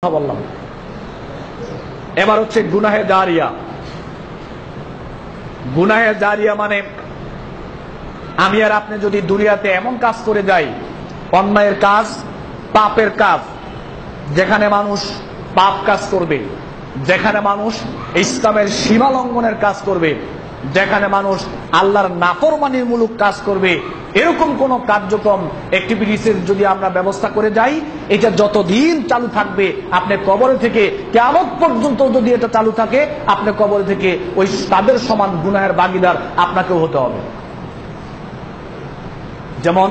বললাম। এবার হচ্ছে গুনাহে জারিয়া। গুনাহে জারিয়া মানে আমি আর আপনি যদি দুনিয়াতে এমন কাজ করে যাই, অন্যায়ের কাজ, পাপের কাজ, যেখানে মানুষ পাপ কাজ করবে, যেখানে মানুষ ইসলামের সীমা লঙ্ঘনের কাজ করবে, যেখানে মানুষ আল্লাহর নাফরমানির মূলক কাজ করবে, এরকম কোন কার্যক্রম অ্যাক্টিভিটিসের যদি আমরা ব্যবস্থা করে যাই, এটা যতদিন চালু থাকবে, আপনি কবরে থেকে কিয়ামত পর্যন্ত যদি এটা চালু থাকে, আপনি কবরে থেকে ওই তাদের সমান গুনাহের ভাগীদার আপনাকেও হতে হবে। যেমন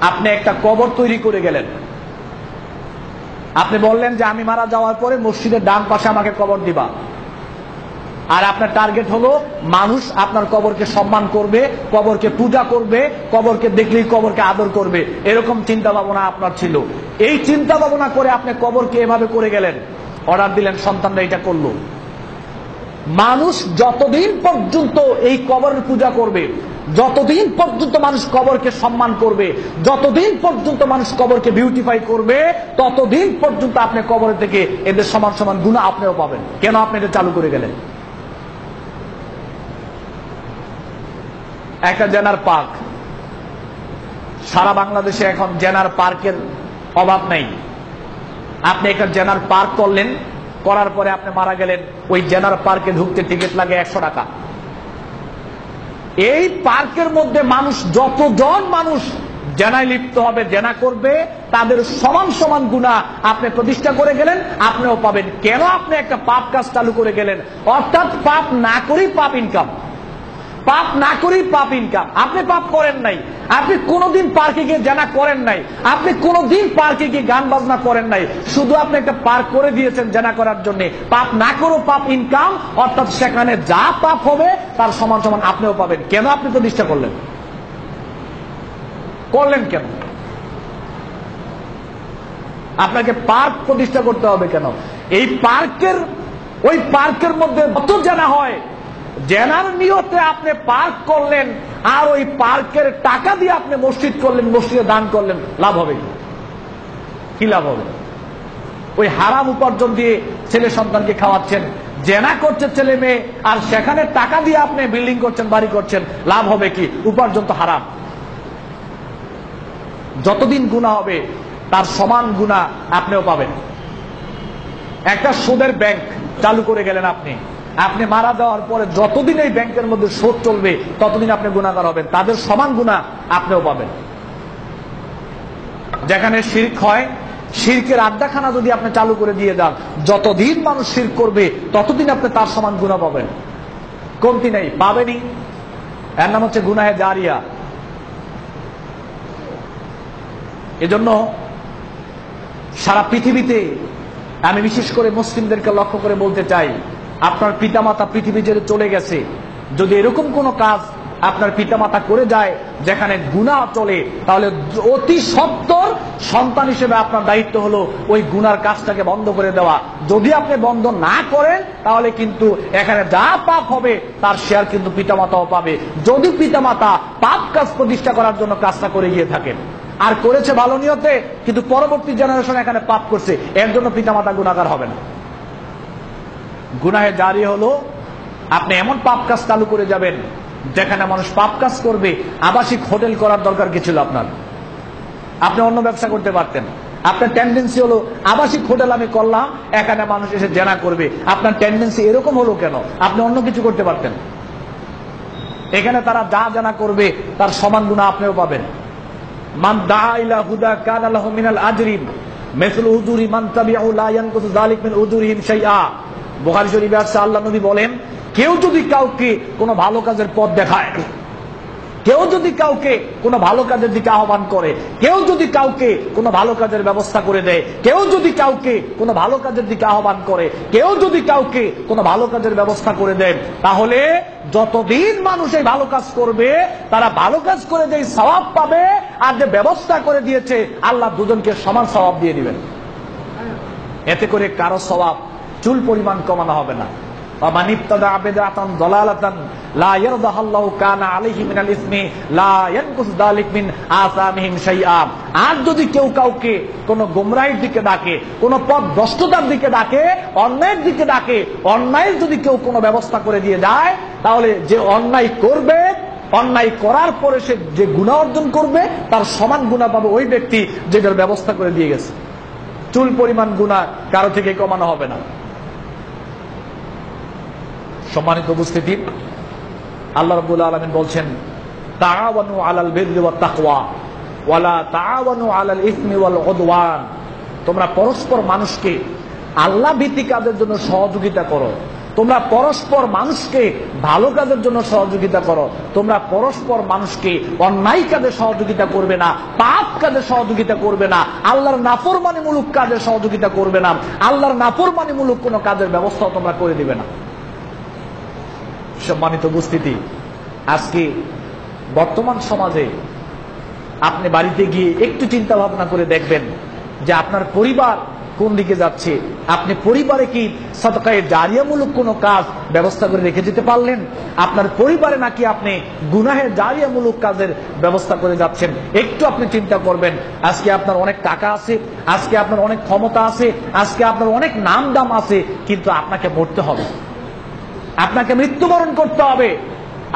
আপনি একটা কবর তৈরি করে গেলেন, আপনি বললেন যে আমি মারা যাওয়ার পরে মসজিদের ডান পাশে আমাকে কবর দিবা, আর আপনার টার্গেট হলো মানুষ আপনার কবরকে সম্মান করবে, কবরকে পূজা করবে, কবরকে দেখলেই কবরকে আদর করবে, এরকম চিন্তা ভাবনা আপনার ছিল। এই চিন্তা ভাবনা করে আপনি কবরকে এভাবে করে গেলেন, অর্ডার দিলেন, সন্তানরা এটা করলো। মানুষ যতদিন পর্যন্ত এই কবরের পূজা করবে, যতদিন পর্যন্ত মানুষ কবরকে সম্মান করবে, যতদিন পর্যন্ত মানুষ কবরকে বিউটিফাই করবে, ততদিন পর্যন্ত আপনি কবরের থেকে এদের সমান সমান গুনাহ আপনিও পাবেন। কেন আপনি এটা চালু করে গেলেন? একটা জেনার পার্ক, সারা বাংলাদেশে এখন জেনার পার্কের অভাব নেই। আপনি একটা জেনার পার্ক করলেন, করার পরে আপনি মারা গেলেন, ওই জেনার পার্কে ঢুকতে টিকিট লাগে 100 টাকা। এই পার্কের মধ্যে মানুষ যতজন মানুষ জেনায় লিপ্ত হবে, জেনা করবে, তাদের সমান সমান গুনাহ আপনি প্রতিষ্ঠা করে গেলেন, আপনিও পাবেন। কেন আপনি একটা পাপ কাজ চালু করে গেলেন? অর্থাৎ পাপ না করেই পাপ ইনকাম, পাপ না করেই পাপ ইনকাম। আপনি পাপ করেন নাই, আপনি কোনোদিন পার্কে গিয়ে জানা করেন নাই, আপনি কোনোদিন পার্কে গিয়ে গান বাজনা করেন নাই, শুধু আপনি একটা পার্ক করে দিয়েছেন জানা করার জন্য। পাপ না করেও পাপ ইনকাম, অর্থাৎ সেখানে যা পাপ হবে তার সমান সমান আপনিও পাবেন। কেন আপনি প্রতিষ্ঠা করলেন? করলেন কেন? আপনাকে পার্ক প্রতিষ্ঠা করতে হবে কেন? এই পার্কের, ওই পার্কের মধ্যে কত জানা হয়, জেনার নিয়তে আপনি পার্ক করলেন, আর ওই পার্কের টাকা দিয়ে আপনি মসজিদ করলেন, মসজিদে দান করলেন, লাভ হবে কি? লাভ হবে? ওই হারাম উপার্জন দিয়ে ছেলে সন্তানকে খাওয়াচ্ছেন, জেনা করছে ছেলে মেয়ে, আর সেখানে টাকা দিয়ে আপনি বিল্ডিং করছেন, বাড়ি করছেন, লাভ হবে কি? উপার্জন তো হারাম। যতদিন গুনাহ হবে তার সমান গুনাহ আপনিও পাবেন। একটা সুদের ব্যাংক চালু করে গেলেন আপনি, আপনি মারা যাওয়ার পরে যতদিন এই ব্যাংকের মধ্যে সুদ চলবে ততদিন আপনি গুনাহগার হবেন, তাদের সমান গুনাহ আপনিও পাবেন। যেখানে শিরক হয়, শিরকের আড্ডাখানা যদি আপনি চালু করে দিয়ে যান, যতদিন মানুষ শিরক করবে ততদিন আপনি তার সমান গুনাহ পাবেন, কমতি নেই, পাবেনই। এর নাম হচ্ছে গুনাহে জারিয়া। এজন্য সারা পৃথিবীতে আমি বিশেষ করে মুসলিমদেরকে লক্ষ্য করে বলতে চাই, আপনার পিতামাতা পৃথিবী ছেড়ে চলে গেছে, যদি এরকম কোন কাজ আপনার পিতামাতা করে যায় যেখানে গুনাহ চলে, তাহলে অতি সত্বর সন্তান হিসেবে আপনার দায়িত্ব হলো ওই গুনার কাজটাকে বন্ধ করে দেওয়া। যদি আপনি বন্ধ না করেন তাহলে কিন্তু এখানে যা পাপ হবে তার শেয়ার কিন্তু পিতামাতাও পাবে, যদি পিতামাতা পাপ কাজ প্রতিষ্ঠা করার জন্য কাজটা করে গিয়ে থাকেন। আর করেছে ভালো নিয়তে, কিন্তু পরবর্তী জেনারেশন এখানে পাপ করছে, এর জন্য পিতামাতা গুনাহগার হবে না। গুনাহে জারি হলো আপনি এমন পাপ কাজ চালু করে যাবেন যেখানে মানুষ পাপ কাজ করবে। আবাসিক হোটেল করার দরকার কি ছিল আপনার? আপনি অন্য ব্যবসা করতে পারতেন। আপনার টেন্ডেন্সি হলো আবাসিক হোটেল আমি করলাম, এখানে মানুষ এসে জেনা করবে। আপনার টেন্ডেন্সি এরকম হলো কেন? আপনি অন্য কিছু করতে পারতেন। এখানে তারা যা জেনা করবে তার সমান গুনাহ আপনিও পাবেন। মান দা ইলা হুদা কানা লাহু মিনাল আজরি মিসলু উজুরি মান তাবিউ লা ইয়ানকুসু যালিক মিন উজুরিহিম শাইআ। বুখারী শরীফে আছে, আল্লাহ নবী বলেন, কেউ যদি কাউকে কোনো ভালো কাজের পথ দেখায়, কেউ যদি কাউকে কোনো ভালো কাজের দিকে আহ্বান করে, কেউ যদি কাউকে কোনো ভালো কাজের ব্যবস্থা করে দেয়, কেউ যদি কাউকে কোনো ভালো কাজের দিকে আহ্বান করে, কেউ যদি কাউকে কোনো ভালো কাজের ব্যবস্থা করে দেয়, তাহলে যতদিন মানুষ এই ভালো কাজ করবে তারা ভালো কাজ করে যেই সওয়াব পাবে, আর যে ব্যবস্থা করে দিয়েছে আল্লাহ দুজনকে সমান সওয়াব দিয়ে দিবেন। এতে করে কারো সওয়াব চুল পরিমাণ কমানো হবে না, ومن ابتدع بدعة ضلالة لا يرضاها الله كان عليه من الإثم لا ينقص ذلك من آثامهم شيئا। আর যদি কেউ কাউকে কোন গোমরাহির দিকে ডাকে, কোন পথ ভ্রষ্টতার দিকে ডাকে, অন্যায়ের দিকে ডাকে, অন্যায়ের যদি কেউ কোনো ব্যবস্থা করে দিয়ে যায়, তাহলে যে অন্যায় করবে, অন্যায় করার পরে সে যে গুনাহ অর্জন করবে তার সমান গুনাহ পাবে ওই ব্যক্তি যেটার ব্যবস্থা করে দিয়ে গেছে। চুল পরিমাণ গুনাহ কারো থেকে কমানো হবে না। সম্মানিত উপস্থিতি, আল্লাহ রাব্বুল আলামিন বলছেন, তাআওয়ানু আলাল বিররি ওয়াত তাকওয়া ওয়ালা তাআওয়ানু আলাল ইসমি ওয়াল উদওয়ান। তোমরা পরস্পর মানুষকে আল্লাহ ভিত্তিক কাজের জন্য সহযোগিতা করো, তোমরা পরস্পর মানুষকে ভালো কাজের জন্য সহযোগিতা করো, তোমরা পরস্পর মানুষকে অন্যায় কাজে সহযোগিতা করবে না, পাপ কাজে সহযোগিতা করবে না, আল্লাহর নাফরমানিমূলক কাজে সহযোগিতা করবে না, আল্লাহর নাফরমানিমূলক কোনো কাজের ব্যবস্থাও তোমরা করে দিবে না। সম্মানিত উপস্থিতি, আজকে বর্তমান সমাজে আপনি বাড়িতে গিয়ে একটু চিন্তা ভাবনা করে দেখবেন যে আপনার পরিবার কোন দিকে যাচ্ছে। আপনি পরিবারে কি সাদকায়ে জারিয়ামূলক কোনো কাজ ব্যবস্থা করে রেখে যেতে পারলেন? আপনার পরিবারে নাকি আপনি গুনাহের জারিয়ামূলক কাজের ব্যবস্থা করে যাচ্ছেন? একটু আপনি চিন্তা করবেন। আজকে আপনার অনেক টাকা আছে, আজকে আপনার অনেক ক্ষমতা আছে, আজকে আপনার অনেক নাম দাম আছে, কিন্তু আপনাকে মরতে হবে, আপনাকে মৃত্যুবরণ করতে হবে,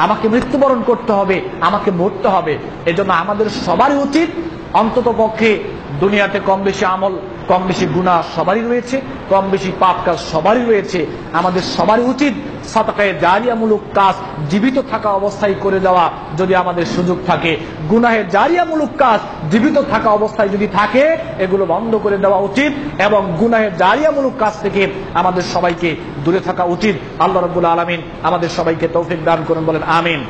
আমাকে মৃত্যুবরণ করতে হবে, আমাকে মরতে হবে। এজন্য আমাদের সবারই উচিত অন্তত পক্ষে দুনিয়াতে কম বেশি আমল, কম বেশি গুনাহ সবারই রয়েছে, কম বেশি পাপ কাজ সবারই রয়েছে। আমাদের সবারই উচিত সাদকায়ে জারিয়ামূলক কাজ জীবিত থাকা অবস্থায় করে যাওয়া যদি আমাদের সুযোগ থাকে। গুনাহের জারিয়ামূলক কাজ জীবিত থাকা অবস্থায় যদি থাকে, এগুলো বন্ধ করে দেওয়া উচিত এবং গুনাহের জারিয়ামূলক কাজ থেকে আমাদের সবাইকে দূরে থাকা উচিত। আল্লাহ রাব্বুল আলামিন আমাদের সবাইকে তৌফিক দান করুন, বলেন আমিন।